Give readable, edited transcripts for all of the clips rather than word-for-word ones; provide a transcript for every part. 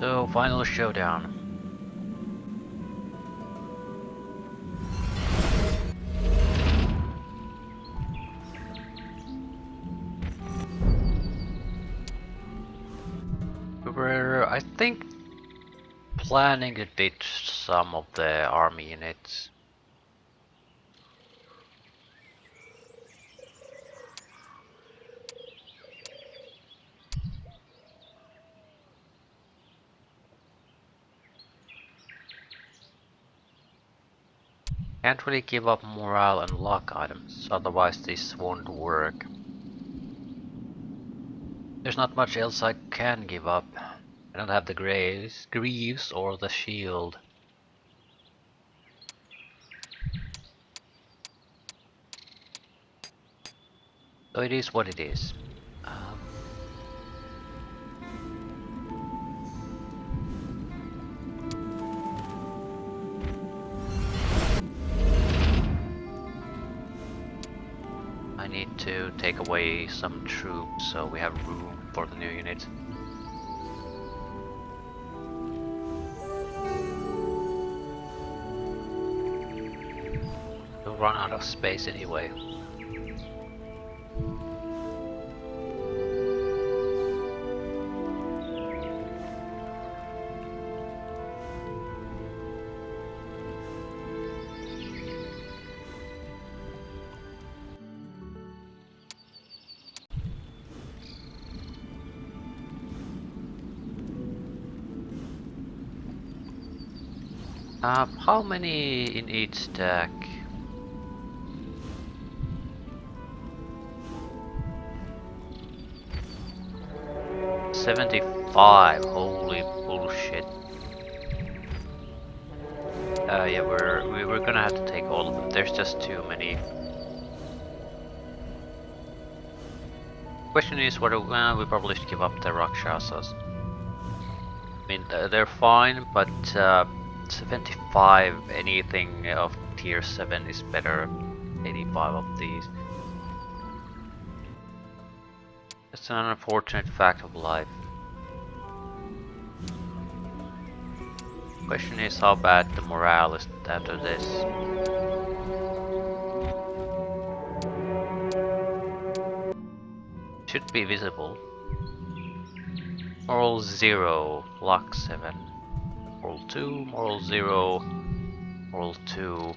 So, final showdown. We were, I think, planning to ditch some of the army units. Can't really give up morale and luck items, otherwise this won't work. There's not much else I can give up. I don't have the greaves or the shield. So it is what it is. I need to take away some troops so we have room for the new unit. We'll run out of space anyway. How many in each stack? $75. Holy bullshit. Yeah, we're gonna have to take all of them. There's just too many. Question is whether we probably should give up the Rakshasas. I mean, they're fine, but 75, anything of tier 7 is better. 85 of these. It's an unfortunate fact of life. Question is how bad the morale is after this. Should be visible. Moral 0, luck 7. Moral 2, moral 0, moral 2.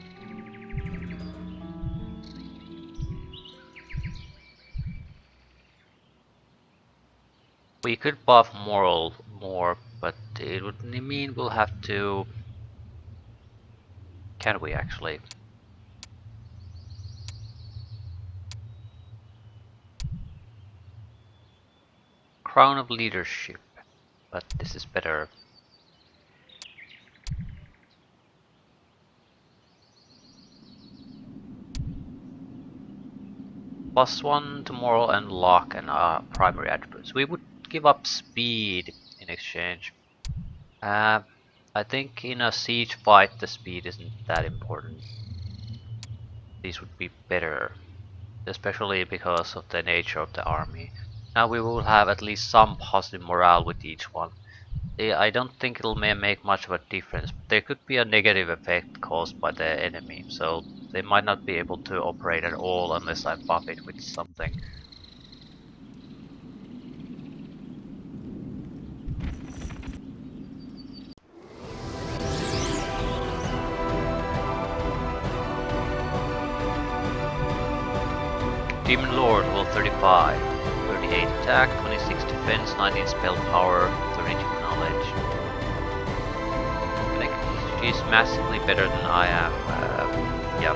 We could buff moral more, but it would mean we'll have to... Can we actually? Crown of Leadership, but this is better. +1 to moral and luck and primary attributes. We would give up speed in exchange. I think in a siege fight the speed isn't that important. These would be better, especially because of the nature of the army. Now we will have at least some positive morale with each one. I don't think it'll make much of a difference, but there could be a negative effect caused by the enemy, so they might not be able to operate at all unless I buff it with something. Demon Lord, level 35, 38 attack, 26 defense, 19 spell power, 32 knowledge. I think she's massively better than I am. Yeah.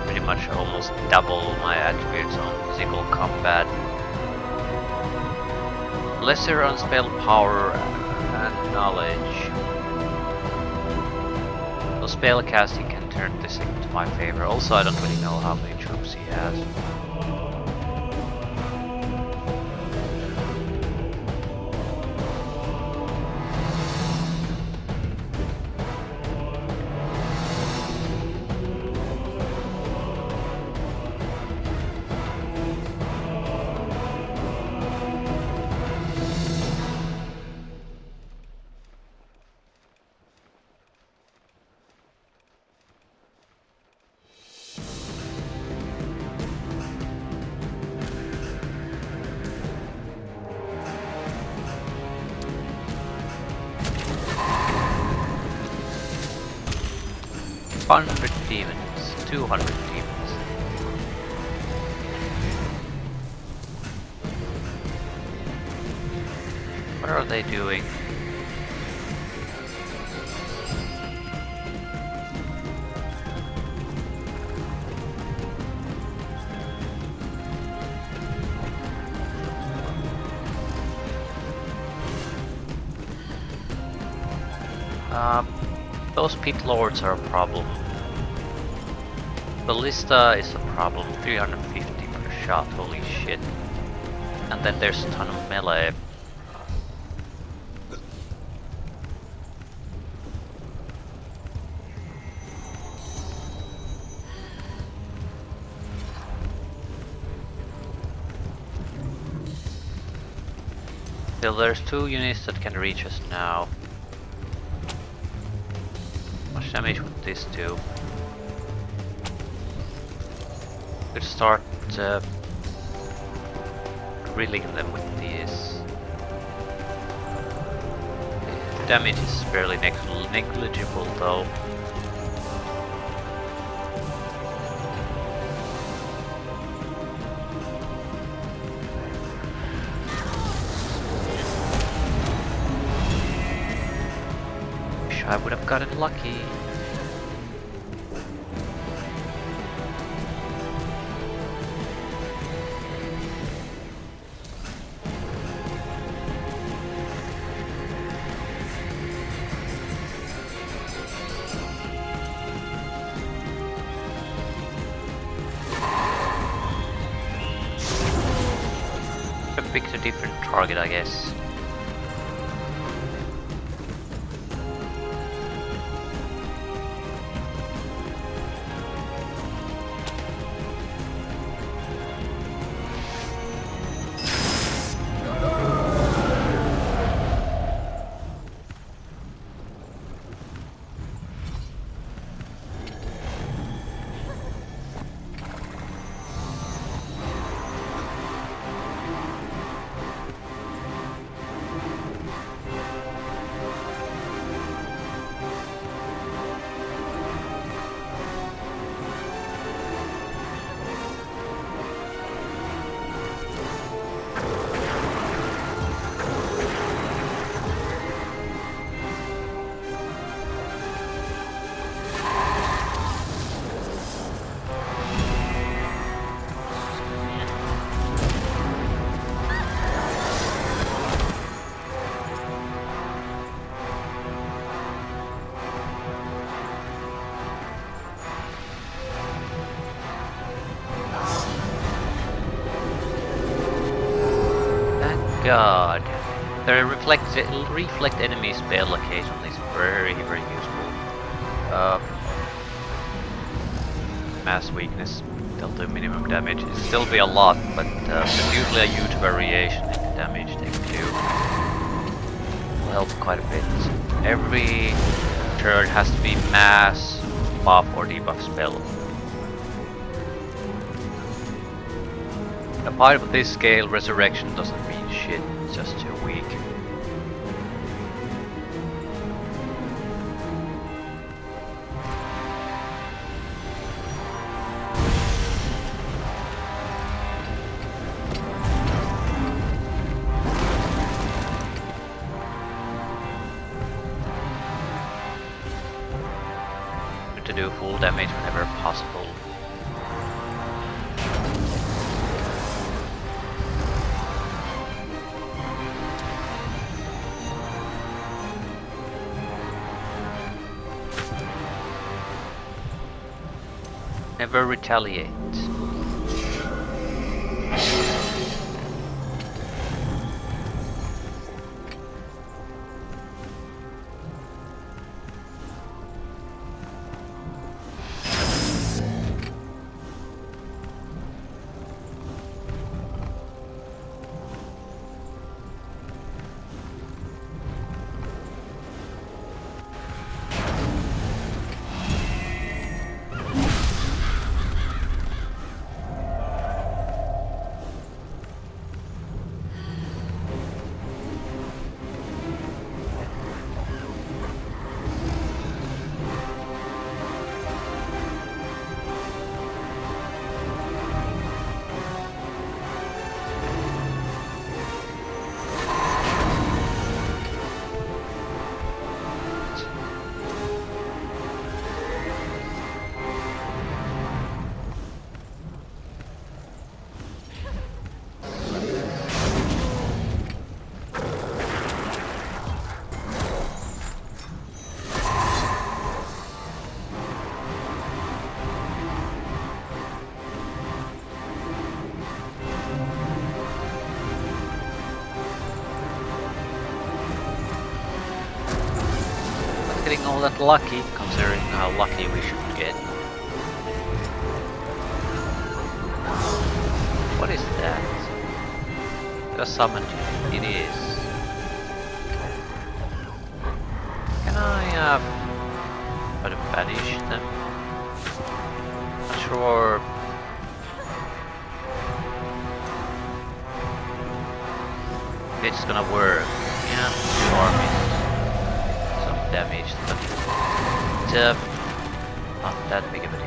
Pretty much almost double my attributes on physical combat. Lesser on spell power and knowledge. So spell casting can turn this into my favor. Also, I don't really know how many troops he has. 100 demons, 200 demons. What are they doing? Those pit lords are a problem. Ballista is a problem, 350 per shot, holy shit. And then there's a ton of melee. Still, there's 2 units that can reach us now. How much damage would this do? Could start drilling them with these. The damage is fairly negligible though. Wish I would have gotten lucky. Picked a different target, I guess. God, the reflect enemy spell occasionally is very useful. Mass weakness, they'll do minimum damage. It'll still be a lot, but there's usually a huge variation in the damage they can do. Will help quite a bit. Every turn has to be mass, buff or debuff spell. Apart from this scale, resurrection doesn't mean shit, it's just too weak. To do full damage whenever possible. Never retaliate. getting all that lucky, considering how lucky we should get. What is that? A summon it is. Can I try to banish them? Not sure. It's gonna work. Yeah, 2 armies. Some damage, but it's not that big of a deal.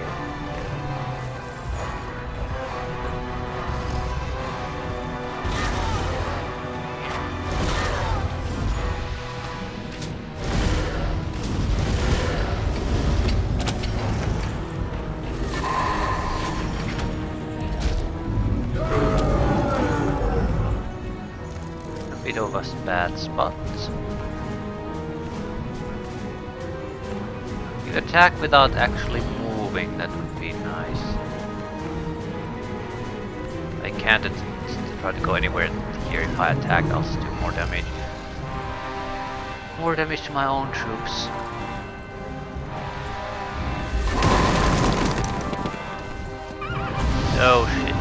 Bit of a bad spot. You attack without actually moving, that would be nice. I can't try to go anywhere here. If I attack, I'll just do more damage. More damage to my own troops. Oh shit.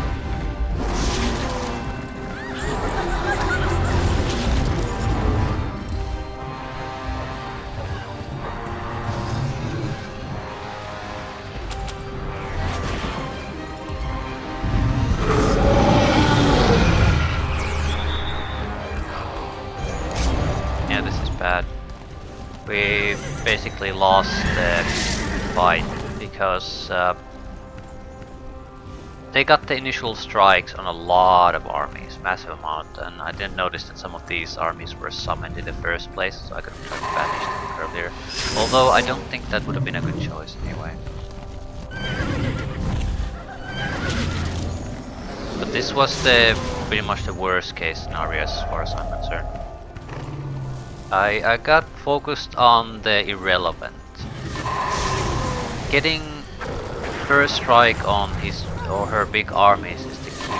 Yeah, this is bad. We basically lost the fight because they got the initial strikes on a lot of armies, massive amount, and I didn't notice that some of these armies were summoned in the first place, so I could have tried to banish them earlier. Although I don't think that would have been a good choice anyway. But this was pretty much the worst case scenario as far as I'm concerned. I got focused on the irrelevant. Getting first strike on his or her big armies is the key,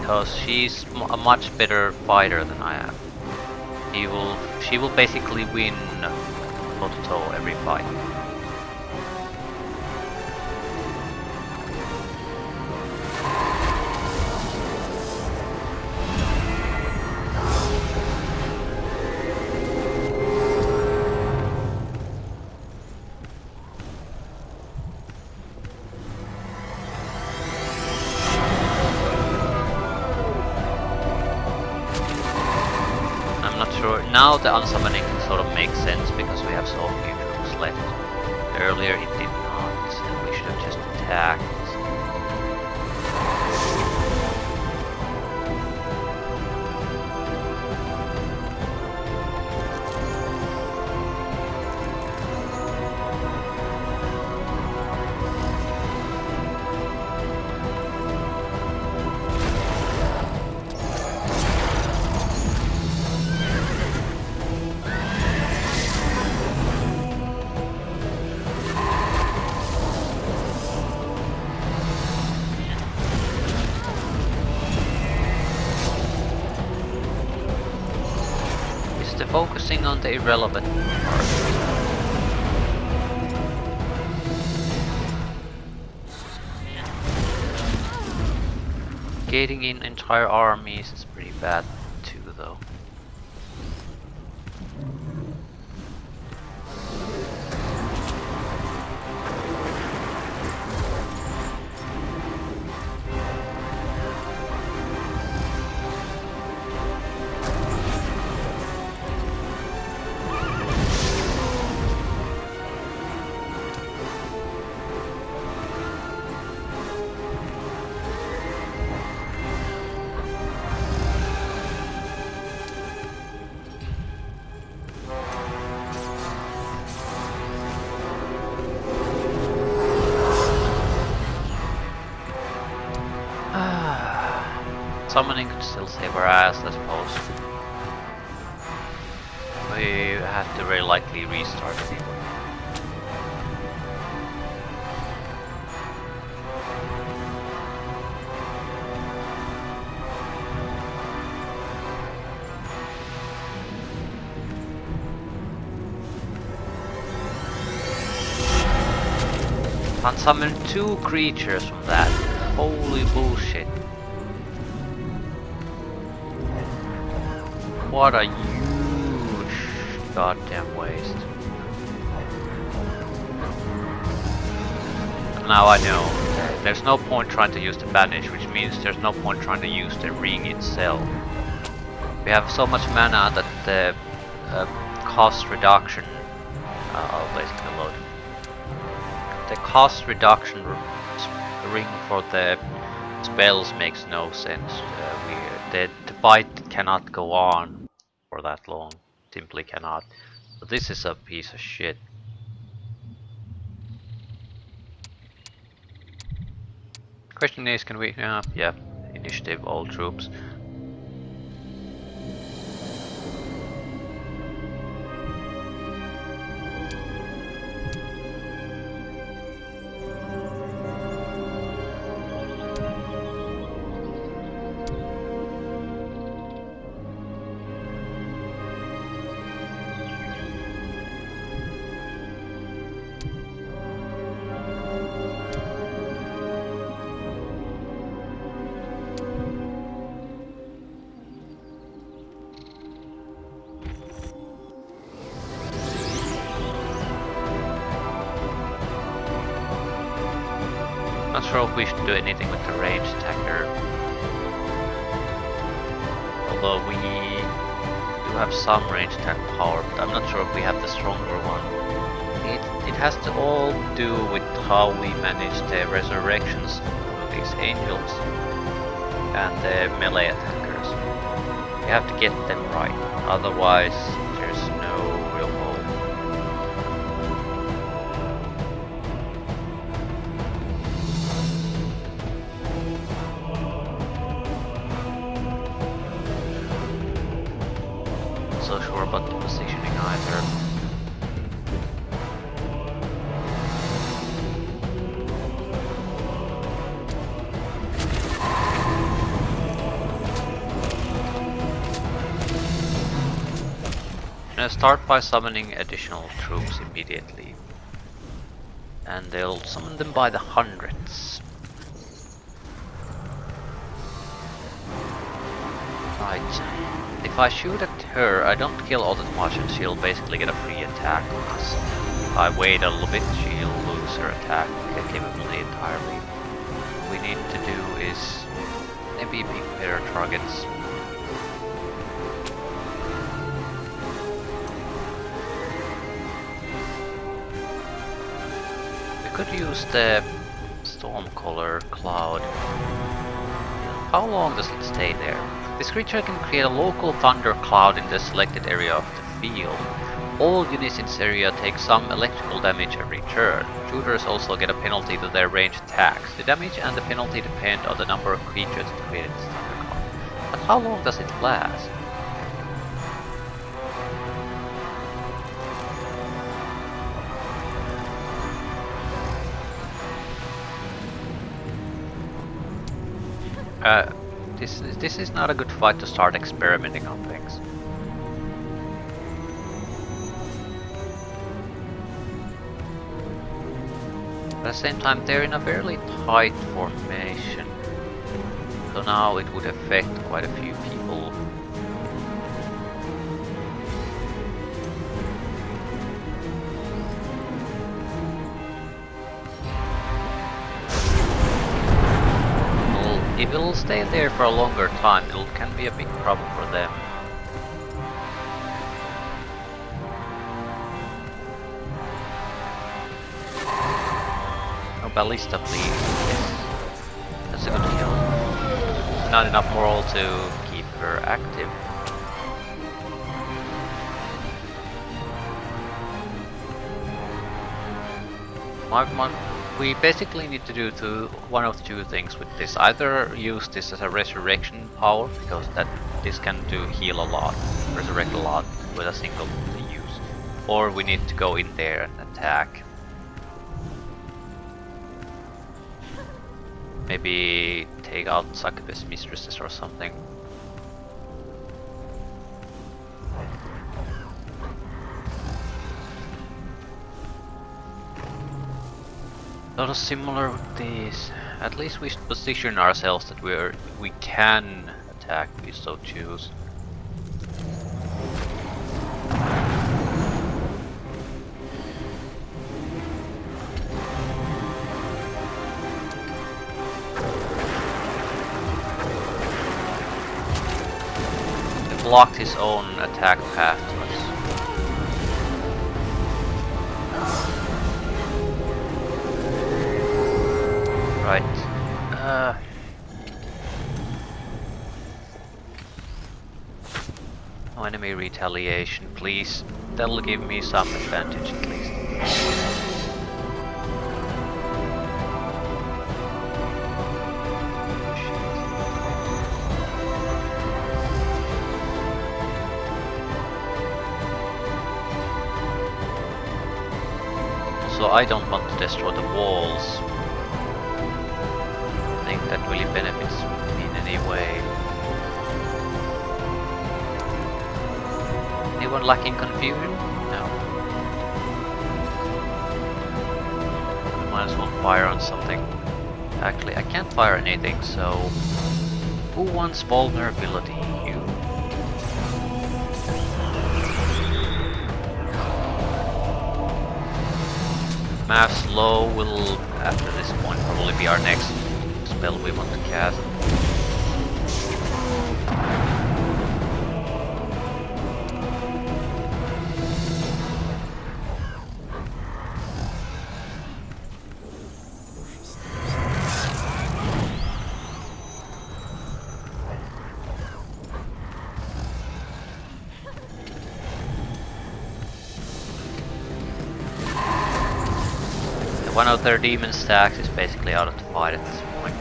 because she's a much better fighter than I am. She will basically win toe to toe every fight. Now the unsummoning sort of makes sense because we have so few troops left. Earlier it did not, and we should have just attacked. Focusing on the irrelevant part. Gating in entire armies is pretty bad too, though. Summoning could still save our ass, I suppose. We have to very likely restart it anyway. Can't summon 2 creatures from that. Holy bullshit. What a huge goddamn waste. But now I know. There's no point trying to use the banish, which means there's no point trying to use the ring itself. We have so much mana that the cost reduction... I'll basically load. The cost reduction ring for the spells makes no sense. The fight cannot go on for that long. Simply cannot. But this is a piece of shit. Question is, can we... yeah, initiative all troops. Not sure if we should do anything with the range attacker. Although we do have some range attack power, but I'm not sure if we have the stronger one. It has to all do with how we manage the resurrections of these angels and the melee attackers. We have to get them right, otherwise there's no real hope. So sure about the positioning either. I'm gonna start by summoning additional troops immediately. And they'll summon them by the hundreds. Right. If I shoot at her, I don't kill all that much and she'll basically get a free attack. Because if I wait a little bit, she'll lose her attack capability entirely. What we need to do is maybe pick better targets. We could use the Stormcaller Cloud. How long does it stay there? This creature can create a local thunder cloud in the selected area of the field. All units in this area take some electrical damage every turn. Shooters also get a penalty to their ranged attacks. The damage and the penalty depend on the number of creatures that created this thunder cloud. But how long does it last? This is not a good fight to start experimenting on things. At the same time, they're in a fairly tight formation, so now it would affect quite a few people. If it'll stay there for a longer time, it can be a big problem for them. No ballista, please. Yes. That's a good kill. Not enough moral to keep her active. We basically need to do one of two things with this. Either use this as a resurrection power, because this can heal a lot, resurrect a lot with a single use. Or we need to go in there and attack. Maybe take out Succubus Mistresses or something. Sort of similar with these. At least we should position ourselves that we can attack if we so choose. He blocked his own attack path to us. Right. No enemy retaliation, please. That'll give me some advantage at least. So I don't want to destroy the walls. I think that really benefits me in any way. Anyone lacking confusion? No. Might as well fire on something. Actually, I can't fire anything, so... Who wants vulnerability? You. Mass Slow will, after this point, probably be our next spell we want to cast. One of their demon stacks is basically out of the fight at this point.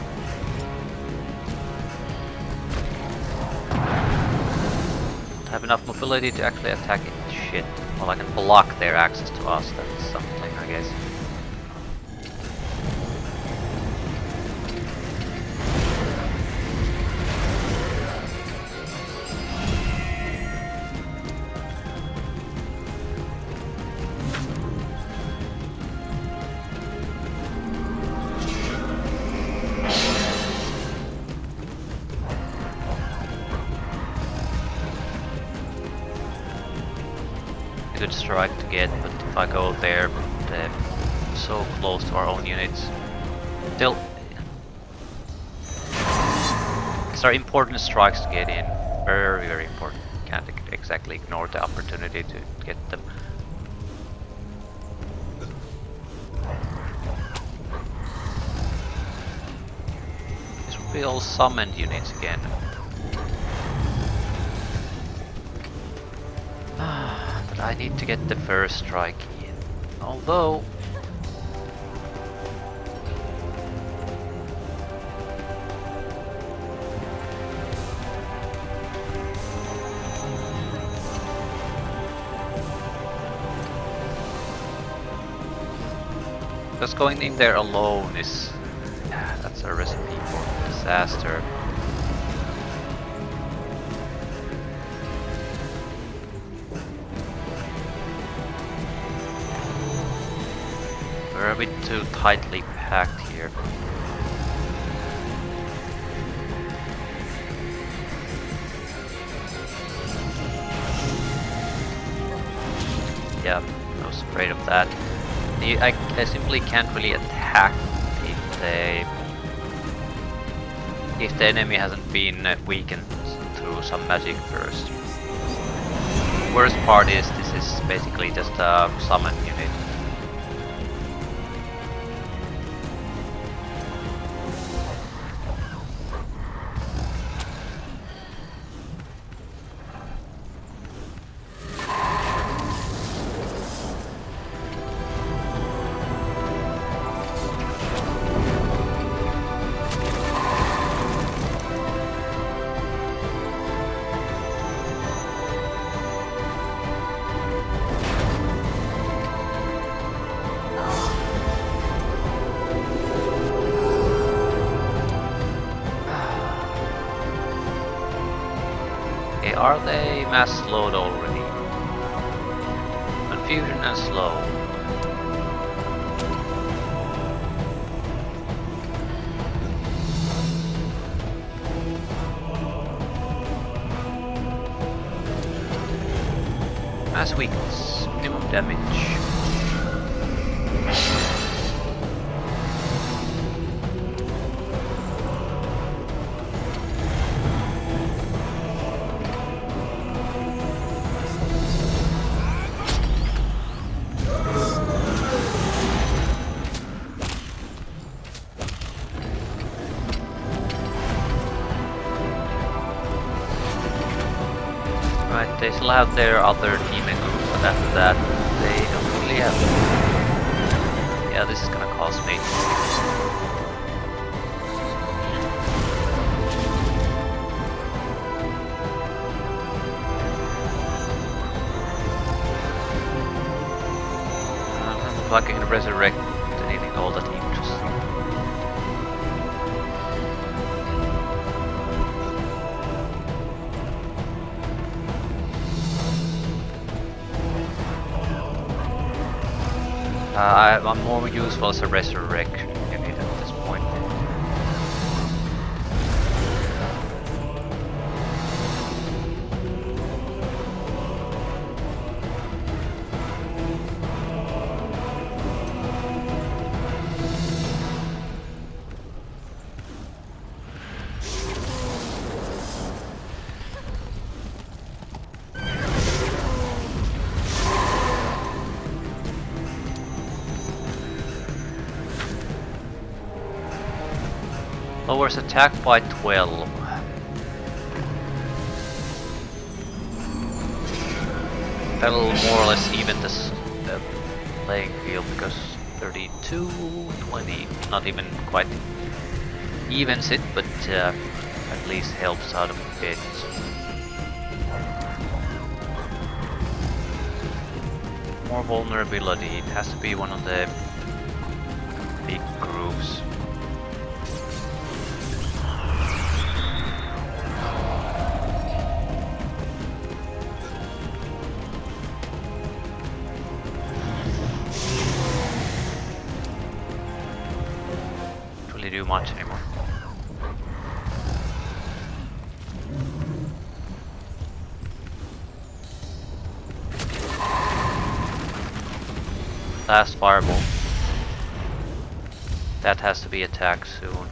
Don't have enough mobility to actually attack it. Shit. Well, I can block their access to us, that's something, I guess. Good strike to get, but if I go there, they're so close to our own units. Still, these are important strikes to get in. Very, very important. Can't exactly ignore the opportunity to get them. These will be all summoned units again. But I need to get the first strike in. Although... Just going in there alone is... Yeah, that's a recipe for disaster. We're a bit too tightly packed here. Yeah, I was afraid of that. I simply can't really attack if the enemy hasn't been weakened through some magic first. Worst part is this is basically just a summon unit. Are they mass slowed already? Confusion and slow. Mass weakness, minimum damage. Right, they still have their other teaming group, but after that they don't really have. Yeah, this is gonna cause me. Fucking resurrect and eating all that interest. I'm more useful as a resurrection unit at this point. Lowers attack by 12. That'll more or less even this playing field because 32, 20, not even quite evens it, but at least helps out a bit. More vulnerability, it has to be one of the big groups. Do much anymore. Last fireball. That has to be attacked soon.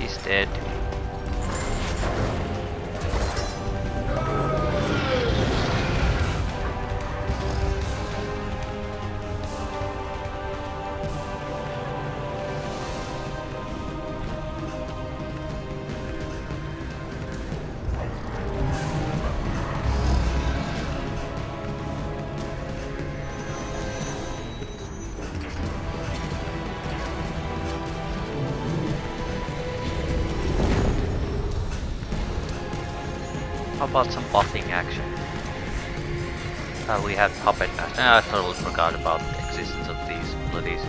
He's dead. How about some buffing action? We have puppet master. I totally forgot about the existence of these abilities.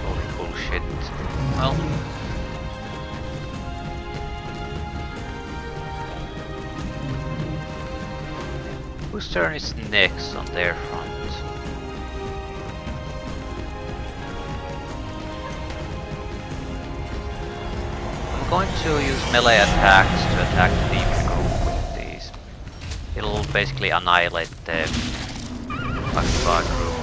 Holy bullshit. Well. Whose turn is next on their front? I'm going to use melee attacks to attack the demon group with these. It'll basically annihilate the Akbar group.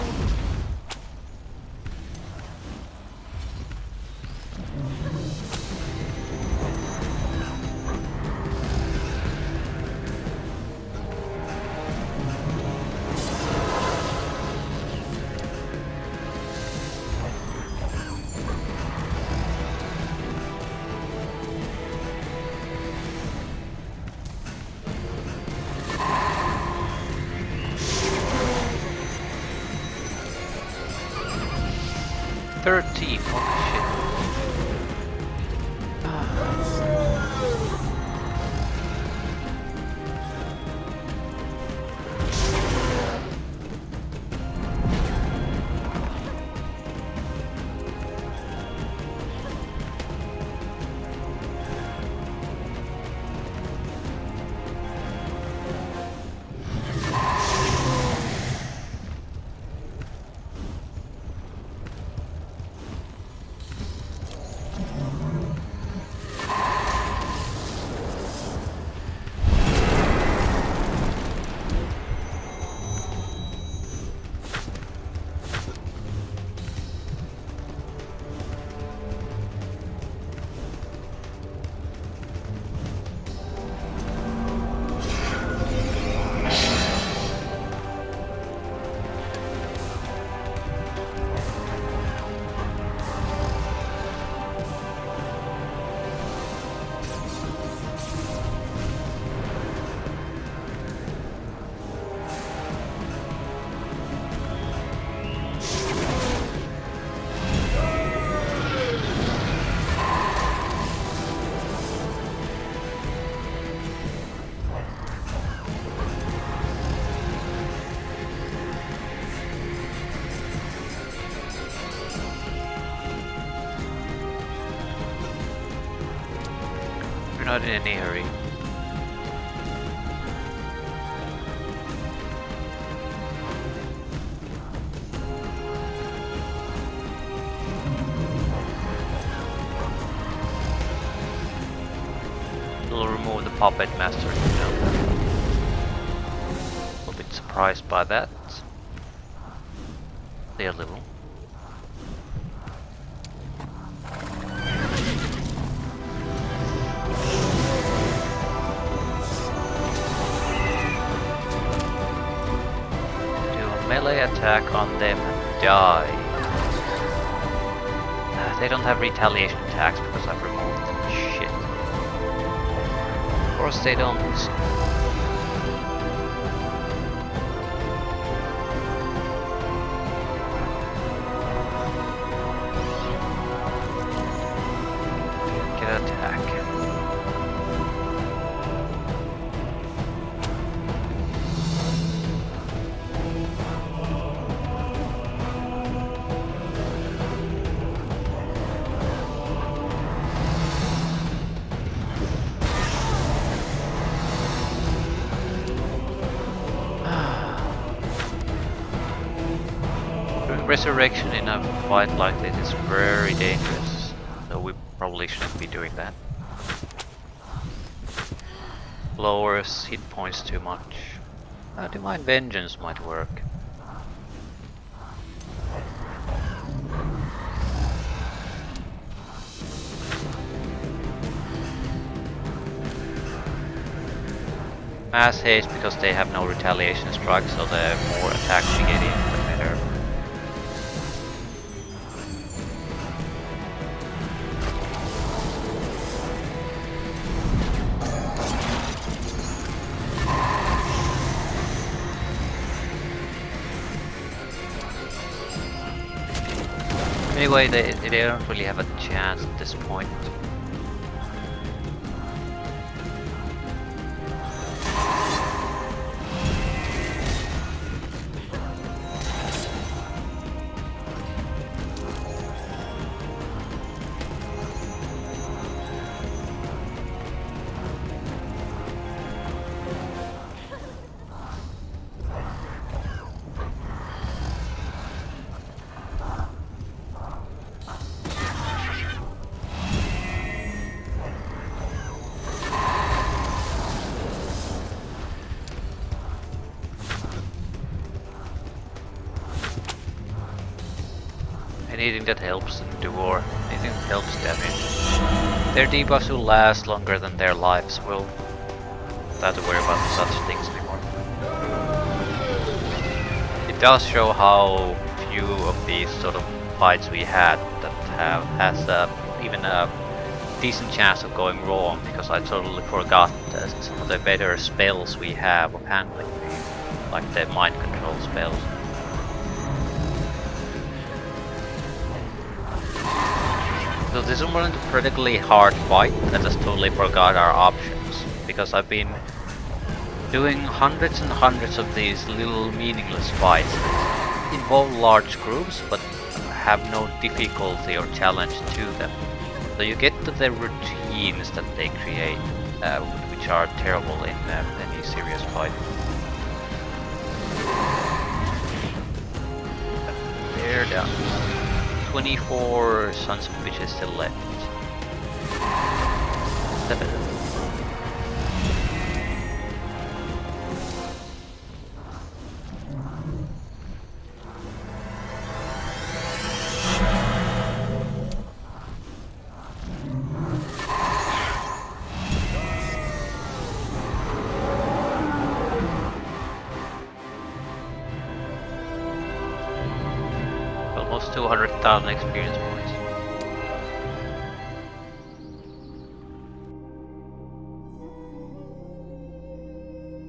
not in any hurry. We'll remove the puppet master. A little bit surprised by that. A little. Melee attack on them and die. They don't have retaliation attacks because I've removed them. Shit. Of course they don't. Get attack. Resurrection in a fight like this is very dangerous, so we probably shouldn't be doing that. Lowers hit points too much. Divine Vengeance might work. Mass haste because they have no retaliation strike, so the more attacks we get in, the better. Anyway, they don't really have a chance at this point. Anything that helps endure, anything that helps damage. Their debuffs will last longer than their lives will. Don't have to worry about such things anymore. It does show how few of these sort of fights we had that has even a decent chance of going wrong, because I totally forgot some of the better spells we have of handling, like the mind control spells. So this wasn't a particularly hard fight. I just totally forgot our options, because I've been doing hundreds and hundreds of these little meaningless fights that involve large groups but have no difficulty or challenge to them. So you get to the routines that they create, which are terrible in any serious fight. They're done. 24 Sons of Bitches still left. 7. Almost 200,000 experience points.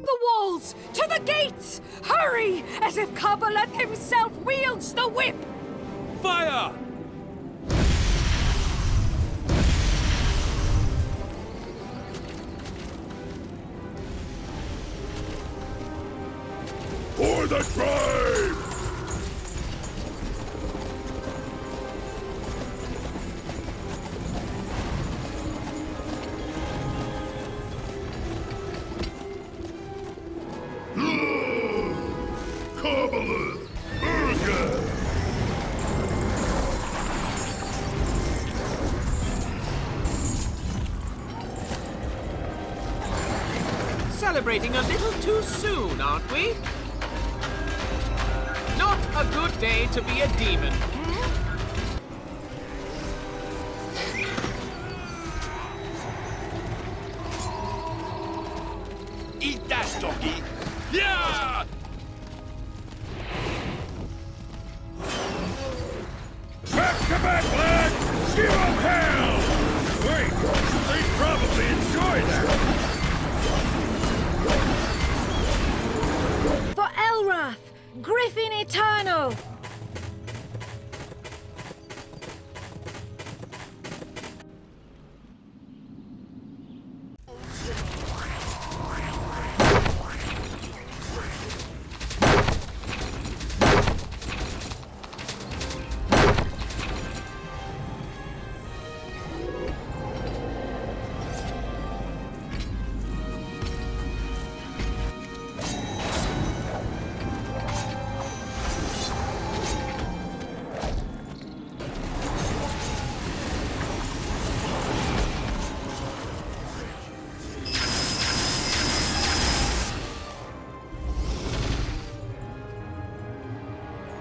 The walls! To the gates! Hurry! As if Kabbalah himself wields the whip! Fire! For the tribe! celebrating a little too soon, aren't we? Not a good day to be a demon. Eat that, Stocky! Yeah! Back to back, lad! Give 'em hell! Wait, they probably enjoy that! For Elrath, Griffin Eternal!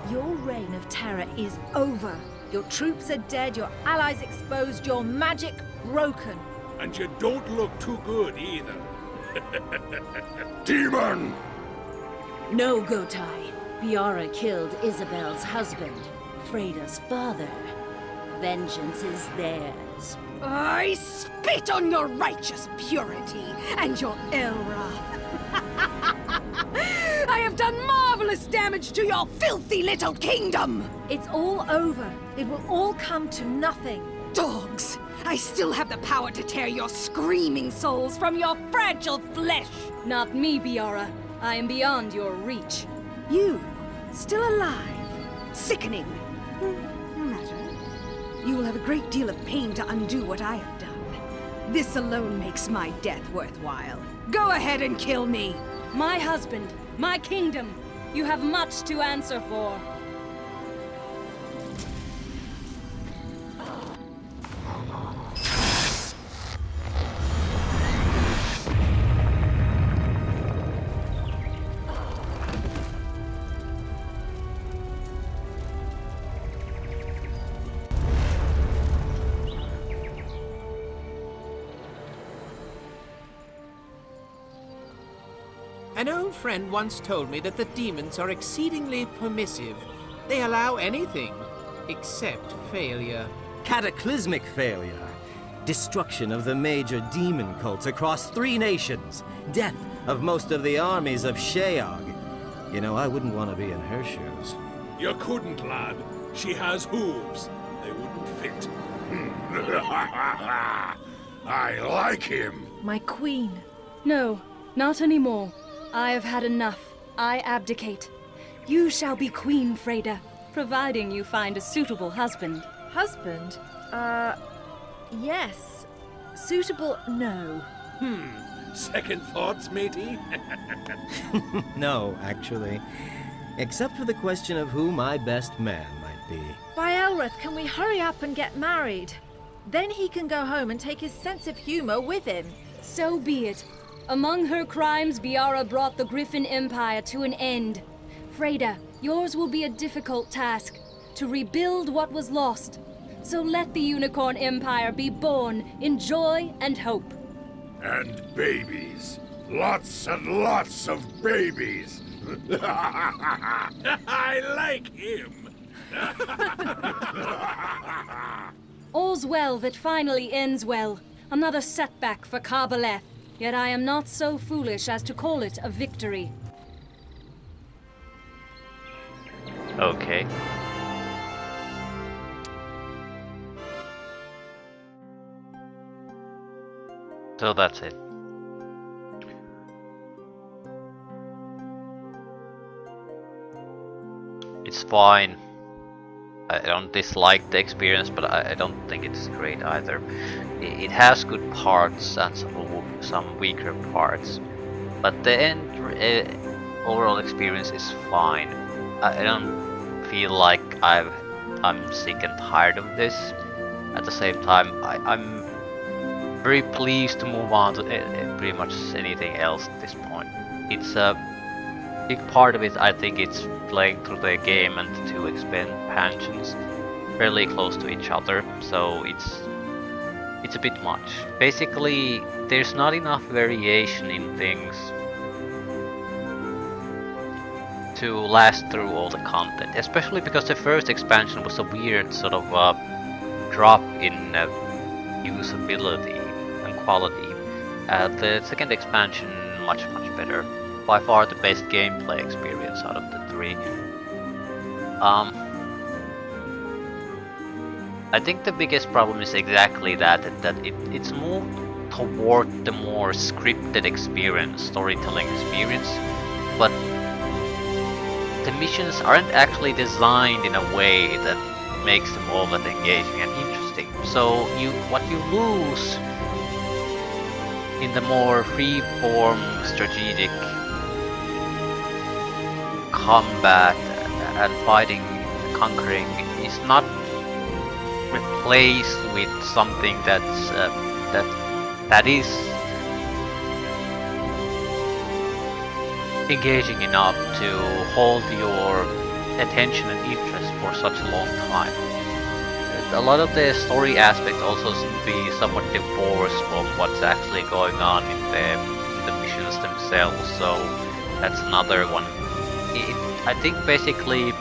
Your reign of terror is over. Your troops are dead, your allies exposed, your magic broken. And you don't look too good either. Demon! No, Gotai. Biara killed Isabel's husband, Freda's father. Vengeance is theirs. I spit on your righteous purity and your Elrath. I have done marvelous damage to your filthy little kingdom! It's all over. It will all come to nothing. Dogs! I still have the power to tear your screaming souls from your fragile flesh! Not me, Biara. I am beyond your reach. You, still alive? Sickening. No matter. You will have a great deal of pain to undo what I have done. This alone makes my death worthwhile. Go ahead and kill me! My husband, my kingdom. You have much to answer for. An old friend once told me that the demons are exceedingly permissive. They allow anything, except failure. Cataclysmic failure. Destruction of the major demon cults across 3 nations. Death of most of the armies of Sheog. You know, I wouldn't want to be in her shoes. You couldn't, lad. She has hooves. They wouldn't fit. I like him. My queen. No, not anymore. I have had enough. I abdicate. You shall be Queen Freda, providing you find a suitable husband. Husband? Yes. Suitable? No. Second thoughts, matey? No, actually. Except for the question of who my best man might be. By Elrath, can we hurry up and get married? Then he can go home and take his sense of humor with him. So be it. Among her crimes, Biara brought the Griffin Empire to an end. Freda, yours will be a difficult task, to rebuild what was lost. So let the Unicorn Empire be born in joy and hope. And babies. Lots and lots of babies. I like him. All's well that finally ends well. Another setback for Karbaleth. Yet I am not so foolish as to call it a victory. Okay. So that's it. It's fine. I don't dislike the experience, but I don't think it's great either. It has good parts and some weaker parts, but the end overall experience is fine. I don't feel like I'm sick and tired of this. At the same time, I'm very pleased to move on to pretty much anything else at this point. It's a big part of it, I think it's playing through the game and the two expansions fairly close to each other, so it's a bit much. Basically, there's not enough variation in things to last through all the content, especially because the first expansion was a weird sort of drop in usability and quality. The second expansion, much better. By far the best gameplay experience out of the three. I think the biggest problem is exactly that it's moved toward the more scripted experience, storytelling experience, but the missions aren't actually designed in a way that makes them all that engaging and interesting. So what you lose in the more free-form strategic combat and fighting, conquering is not replaced with something that is engaging enough to hold your attention and interest for such a long time. A lot of the story aspects also seem to be somewhat divorced from what's actually going on in the missions themselves, so that's another one. I think basically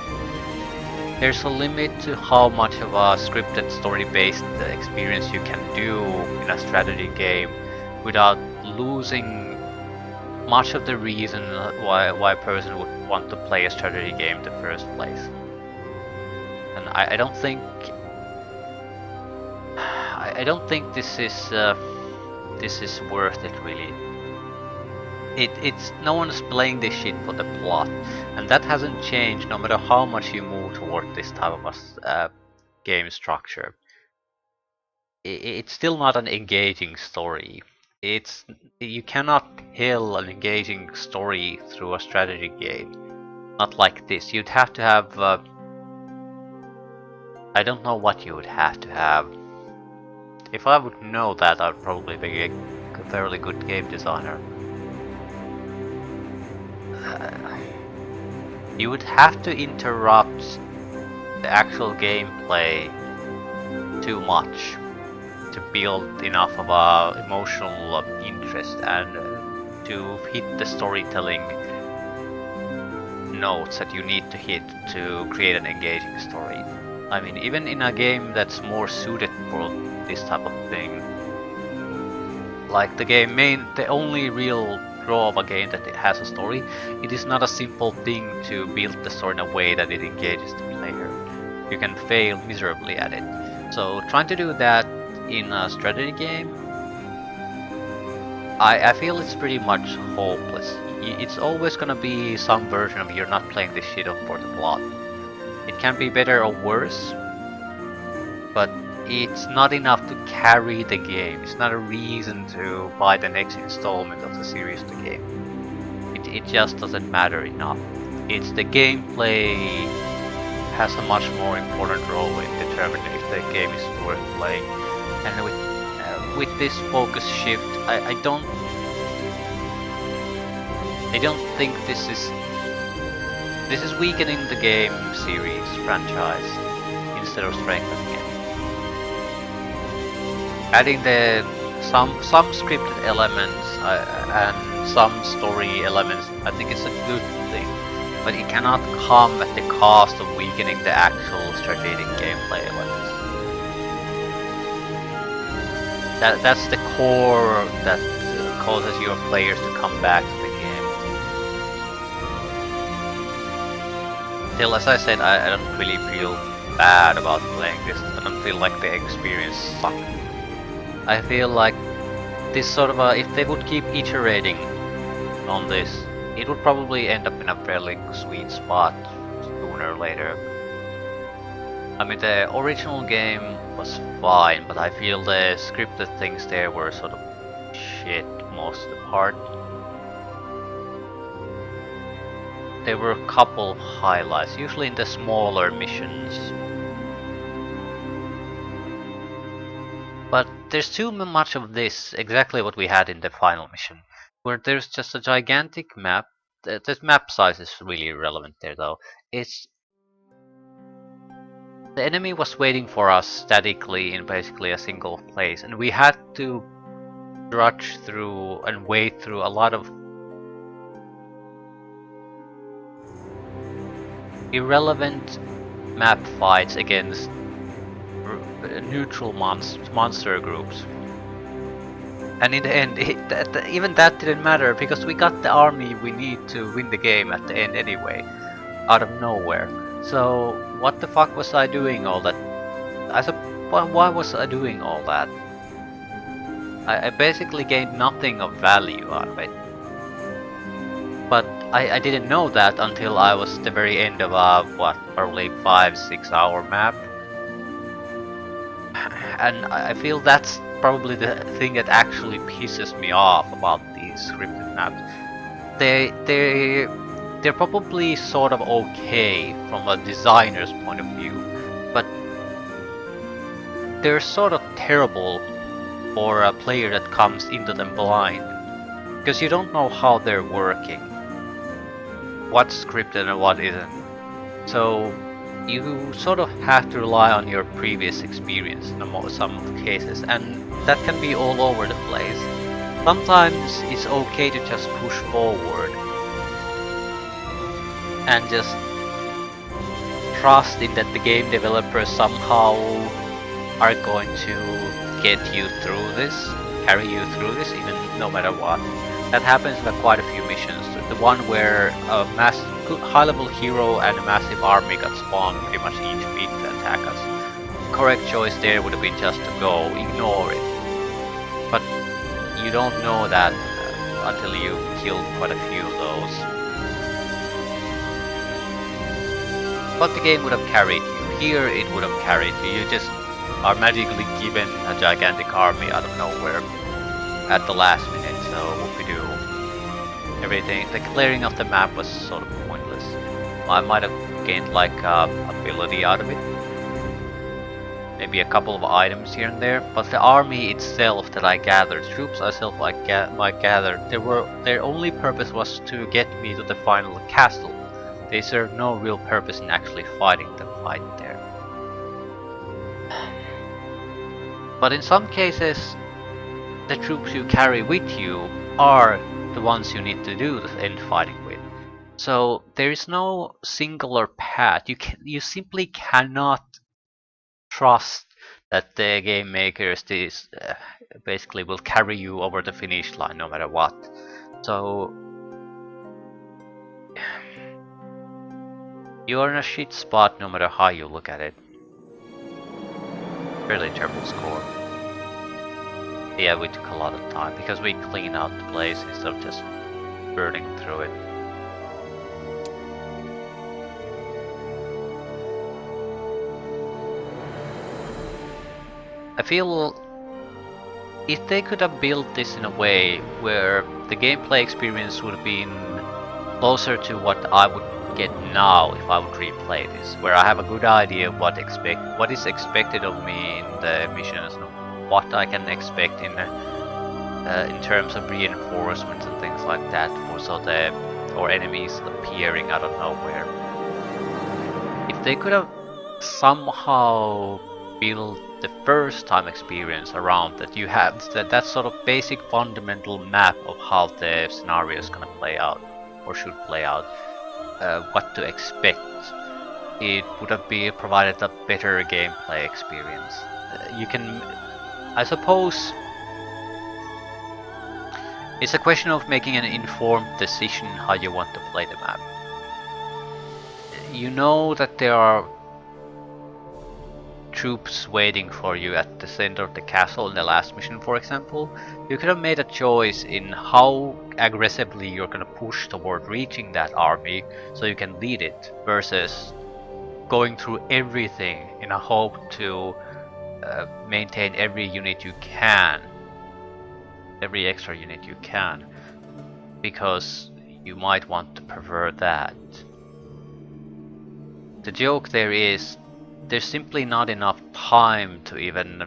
there's a limit to how much of a scripted story-based experience you can do in a strategy game without losing much of the reason why a person would want to play a strategy game in the first place. And I don't think this is worth it really. It's no one's playing this shit for the plot, and that hasn't changed no matter how much you move toward this type of a game structure. It's still not an engaging story. You cannot tell an engaging story through a strategy game. Not like this. You'd have to have I don't know what you would have to have. If I would know that, I'd probably be a fairly good game designer. You would have to interrupt the actual gameplay too much to build enough of a emotional interest and to hit the storytelling notes that you need to hit to create an engaging story. I mean, even in a game that's more suited for this type of thing, like the only real draw of a game that it has a story, it is not a simple thing to build the story in a way that it engages the player. You can fail miserably at it. So trying to do that in a strategy game, I feel it's pretty much hopeless. It's always gonna be some version of you're not playing this shit up for the plot. It can be better or worse, but it's not enough to carry the game. It's not a reason to buy the next installment of the series of the game. It just doesn't matter enough. It's the gameplay has a much more important role in determining if the game is worth playing. And with this focus shift, I don't think this is weakening the game series franchise instead of strengthening it. Adding some scripted elements and some story elements, I think it's a good thing, but it cannot come at the cost of weakening the actual strategic gameplay elements. That's the core that causes your players to come back to the game. Still, as I said, I don't really feel bad about playing this. I don't feel like the experience sucked. I feel like this sort of if they would keep iterating on this, it would probably end up in a fairly sweet spot sooner or later. I mean, the original game was fine, but I feel the scripted things there were sort of shit most of the part. There were a couple of highlights, usually in the smaller missions. But there's too much of this, exactly what we had in the final mission, where there's just a gigantic map. The map size is really irrelevant there, though. It's the enemy was waiting for us statically in basically a single place, and we had to trudge through and wade through a lot of irrelevant map fights against neutral monster groups. And in the end, even that didn't matter because we got the army we need to win the game at the end anyway, out of nowhere. So what the fuck was I doing all that? Why was I doing all that? I basically gained nothing of value out of it. But I didn't know that until I was at the very end of a, probably 5-6 hour map. And I feel that's probably the thing that actually pisses me off about these scripted maps. They're probably sort of okay from a designer's point of view, but they're sort of terrible for a player that comes into them blind, because you don't know how they're working, what's scripted and what isn't. So you sort of have to rely on your previous experience in some of the cases, and that can be all over the place. Sometimes it's okay to just push forward and just trust in that the game developers somehow are going to get you through this, carry you through this, even no matter what. That happens in quite a few missions. The one where a high-level hero and a massive army got spawned pretty much each week to attack us. The correct choice there would have been just to go, ignore it. But you don't know that until you killed quite a few of those. But the game would have carried you. Here it would have carried you. You just are magically given a gigantic army out of nowhere at the last minute, so what we do? Everything, the clearing of the map was sort of pointless. I might have gained like ability out of it. Maybe a couple of items here and there, but the army itself that I gathered, troops I gathered, their only purpose was to get me to the final castle. They served no real purpose in actually fighting the fight there. But in some cases, the troops you carry with you are the ones you need to do the end fighting with. So there is no singular path. You simply cannot trust that the game makers basically will carry you over the finish line no matter what. So you are in a shit spot no matter how you look at it. Really terrible score. Yeah, we took a lot of time because we cleaned out the place instead of just burning through it. I feel if they could have built this in a way where the gameplay experience would have been closer to what I would get now if I would replay this, where I have a good idea of what is expected of me in the missions, and what I can expect in terms of reinforcements and things like that, or enemies appearing out of nowhere. If they could have somehow built the first time experience around that, you have that sort of basic fundamental map of how the scenario is gonna play out or should play out. What to expect, it would have provided a better gameplay experience. I suppose, it's a question of making an informed decision how you want to play the map. You know that there are troops waiting for you at the center of the castle in the last mission, for example. You could have made a choice in how aggressively you're gonna push toward reaching that army so you can lead it, versus going through everything in a hope to maintain every unit you can, every extra unit you can, because you might want to prefer that. The joke there is there's simply not enough time to even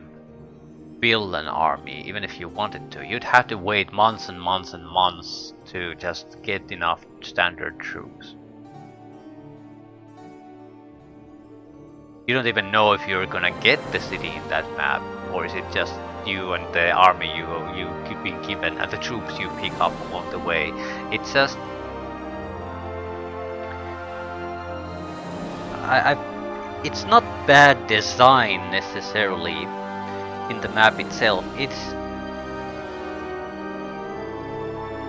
build an army, even if you wanted to. You'd have to wait months and months and months to just get enough standard troops. You don't even know if you're gonna get the city in that map, or is it just you and the army you keep being given and the troops you pick up along the way. It's just it's not bad design necessarily in the map itself.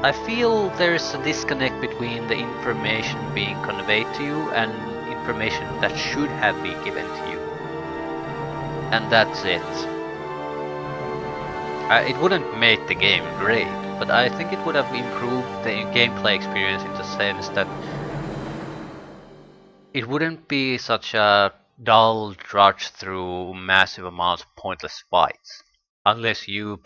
I feel there's a disconnect between the information being conveyed to you and information that should have been given to you. And that's it. It wouldn't make the game great, but I think it would have improved the gameplay experience in the sense that it wouldn't be such a dull trudge through massive amounts of pointless fights, unless you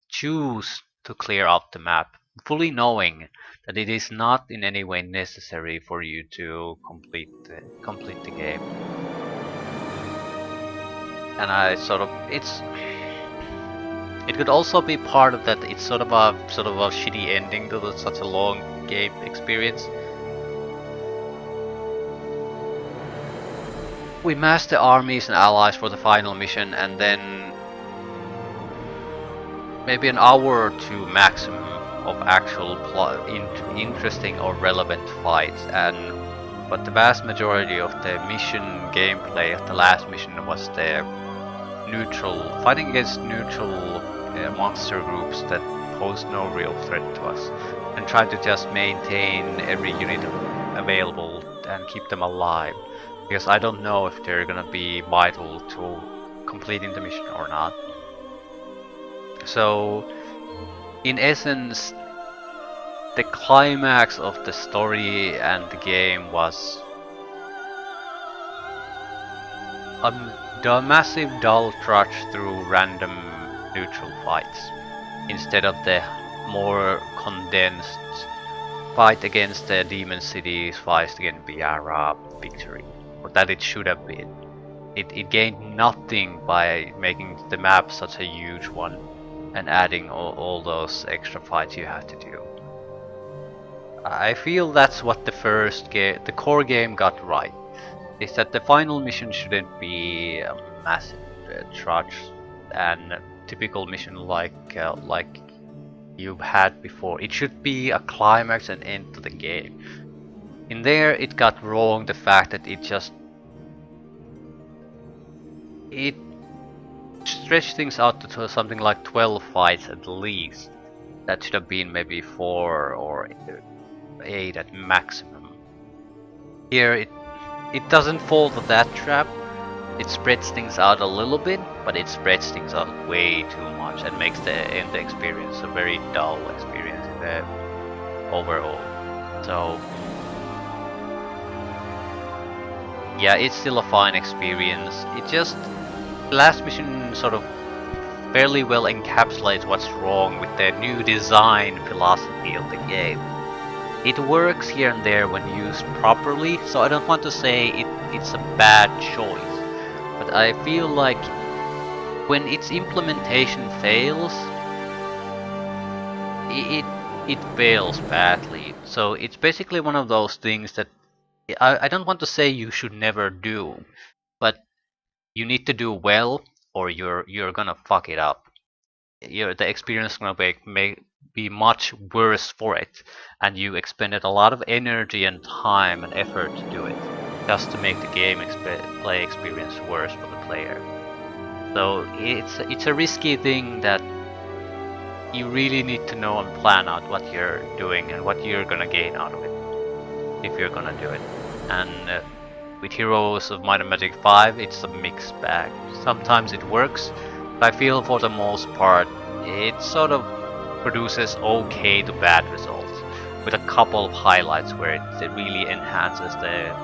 choose to clear out the map, fully knowing that it is not in any way necessary for you to complete the game. And it could also be part of that. It's sort of a shitty ending to such a long game experience. We mass the armies and allies for the final mission, and then maybe an hour or two maximum of actual interesting or relevant fights. But the vast majority of the mission gameplay of the last mission was the fighting against neutral monster groups that pose no real threat to us, and try to just maintain every unit available and keep them alive, because I don't know if they're gonna be vital to completing the mission or not. So in essence, the climax of the story and the game was a massive dull trudge through random neutral fights, instead of the more condensed fight against the demon cities, fight against Viara victory, or that it should have been. It gained nothing by making the map such a huge one and adding all those extra fights you have to do. I feel that's what the core game got right, is that the final mission shouldn't be a massive trudge and typical mission like you've had before. It should be a climax and end to the game. In there, it got wrong the fact that it stretched things out to something like 12 fights at least. That should have been maybe 4 or 8 at maximum. Here it doesn't fall to that trap. It spreads things out a little bit, but it spreads things out way too much and makes the end experience a very dull experience in the overall. So yeah, it's still a fine experience. It just, last mission sort of fairly well encapsulates what's wrong with the new design philosophy of the game. It works here and there when used properly, so I don't want to say it's a bad choice, but I feel like when its implementation fails, it fails badly. So it's basically one of those things that I don't want to say you should never do, but you need to do well, or you're gonna fuck it up. The experience is gonna be much worse for it, and you expended a lot of energy and time and effort to do it, just to make the game play experience worse for the player. So it's a risky thing that you really need to know and plan out what you're doing and what you're gonna gain out of it, if you're gonna do it. And with Heroes of Might and Magic 5, it's a mixed bag. Sometimes it works, but I feel for the most part it sort of produces okay to bad results, with a couple of highlights where it really enhances the